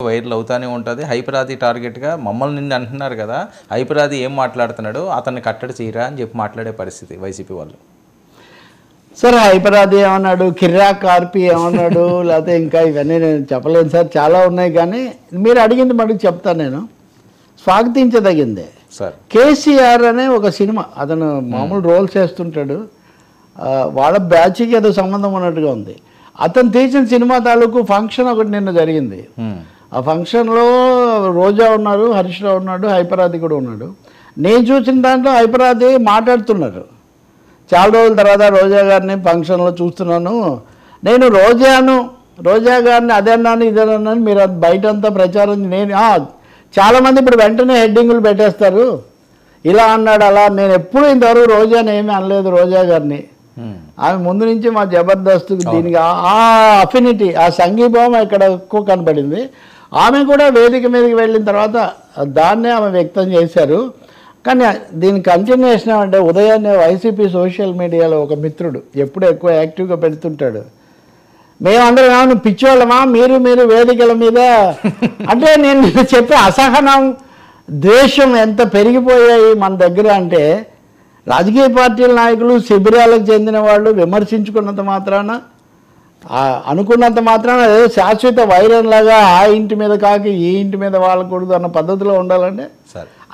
Viral అవుతానే ఉంటుంది. హైపరాది టార్గెట్గా మమ్మల్ని నిన్ను అంటున్నారు కదా, హైపరాది ఏం మాట్లాడుతున్నాడు, అతన్ని కట్టడి చేయరా అని చెప్పి మాట్లాడే పరిస్థితి వైసీపీ వాళ్ళు. సార్ హైపరాది ఏమన్నాడు, కిర్రా కార్పి ఏమన్నాడు, లేకపోతే ఇంకా ఇవన్నీ నేను చెప్పలేను సార్, చాలా ఉన్నాయి. కానీ మీరు అడిగింది మటుకు చెప్తాను నేను, స్వాగతించదగిందే. సార్ కేసీఆర్ అనే ఒక సినిమా, అతను మామూలు రోల్స్ వేస్తుంటాడు, వాళ్ళ బ్యాచ్కి ఏదో సంబంధం ఉన్నట్టుగా ఉంది. అతను తీసిన సినిమా తాలూకు ఫంక్షన్ ఒకటి నిన్న జరిగింది. ఆ ఫంక్షన్లో రోజా ఉన్నారు, హరీష్ రావు ఉన్నాడు, హైపరాది కూడా ఉన్నాడు. నేను చూసిన దాంట్లో హైపరాది మాట్లాడుతున్నారు. చాలా రోజుల తర్వాత రోజా గారిని ఫంక్షన్లో చూస్తున్నాను, నేను రోజా గారిని అదన్నాను ఇదన్నాను, మీరు అది బయటంతా ప్రచారం. నేను చాలామంది ఇప్పుడు వెంటనే హెడ్డింగులు పెట్టేస్తారు, ఇలా అన్నాడు అలా. నేను ఎప్పుడు ఇంతవరకు రోజాని ఏమీ అనలేదు, రోజా గారిని. ఆమె ముందు నుంచి మా జబర్దస్త్ దీనికి ఆ అఫినిటీ, ఆ సంఘీభావం ఇక్కడ ఎక్కువ కనపడింది. ఆమె కూడా వేదిక మీదకి వెళ్ళిన తర్వాత దాన్నే ఆమె వ్యక్తం చేశారు. కానీ దీని కంటిన్యూషన్ అంటే ఉదయాన్నే వైసీపీ సోషల్ మీడియాలో ఒక మిత్రుడు ఎప్పుడు ఎక్కువ యాక్టివ్గా పెడుతుంటాడు, మేమందరం పిచ్చోళ్ళమా మీరు వేదికల మీద అంటే నేను చెప్పే అసహనం ద్వేషం ఎంత పెరిగిపోయాయి మన దగ్గర అంటే, రాజకీయ పార్టీల నాయకులు శిబిరాలకు చెందిన వాళ్ళు విమర్శించుకున్నంత మాత్రాన, అనుకున్నంత మాత్రాన ఏదో శాశ్వత వైరంలాగా ఆ ఇంటి మీద కాకి ఈ ఇంటి మీద వాళ్ళకూడదు అన్న పద్ధతిలో ఉండాలంటే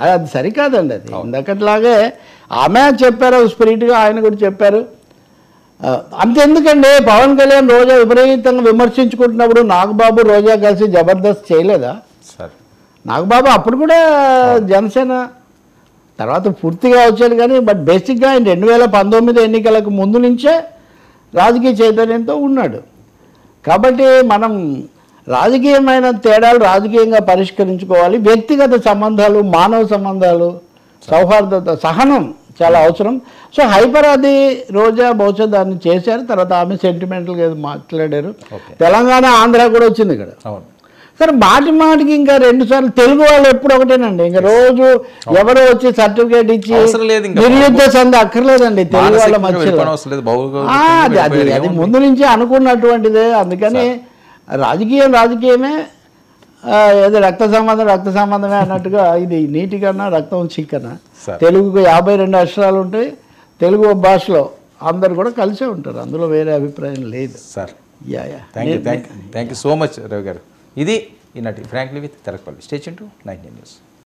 అది సరికాదండి. అది ఇందకట్లాగే ఆమె చెప్పారు స్పిరిట్గా, ఆయన కూడా చెప్పారు. అంతెందుకండి, పవన్ కళ్యాణ్ రోజా విపరీతంగా విమర్శించుకుంటున్నప్పుడు నాగబాబు రోజా కలిసి జబర్దస్త్ చేయలేదా? నాగబాబు అప్పుడు కూడా జనసేన తర్వాత పూర్తిగా వచ్చాడు కానీ, బట్ బేసిక్గా ఆయన 2019 ఎన్నికలకు ముందు నుంచే రాజకీయ చైతన్యంతో ఉన్నాడు. కాబట్టి మనం రాజకీయమైన తేడాలు రాజకీయంగా పరిష్కరించుకోవాలి. వ్యక్తిగత సంబంధాలు, మానవ సంబంధాలు, సౌహార్దత, సహనం చాలా అవసరం. సో హైపరాది రోజా బహుశా దాన్ని చేశారు. తర్వాత ఆమె సెంటిమెంటల్గా మాట్లాడారు. తెలంగాణ ఆంధ్ర కూడా వచ్చింది ఇక్కడ. సరే మాటికి ఇంకా 2 సార్లు తెలుగు వాళ్ళు ఎప్పుడు ఒకటేనండి, ఇంకా రోజు ఎవరో వచ్చి సర్టిఫికేట్ ఇచ్చి నిర్యుద్ధ సంధి అక్కర్లేదండి తెలుగు వాళ్ళ మధ్యలో. అది ముందు నుంచి అనుకున్నటువంటిదే. అందుకని రాజకీయమే, ఏదో రక్త సంబంధమే అన్నట్టుగా ఇది నీటికన్నా రక్తం చిక్కనా. తెలుగుకు 52 అక్షరాలు ఉంటాయి, తెలుగు భాషలో అందరు కూడా కలిసే ఉంటారు, అందులో వేరే అభిప్రాయం లేదు sir. Thank you so much Ravi గారు. ఇది ఈనాటి frankly with Telakapalli. Stay tuned to 9 news.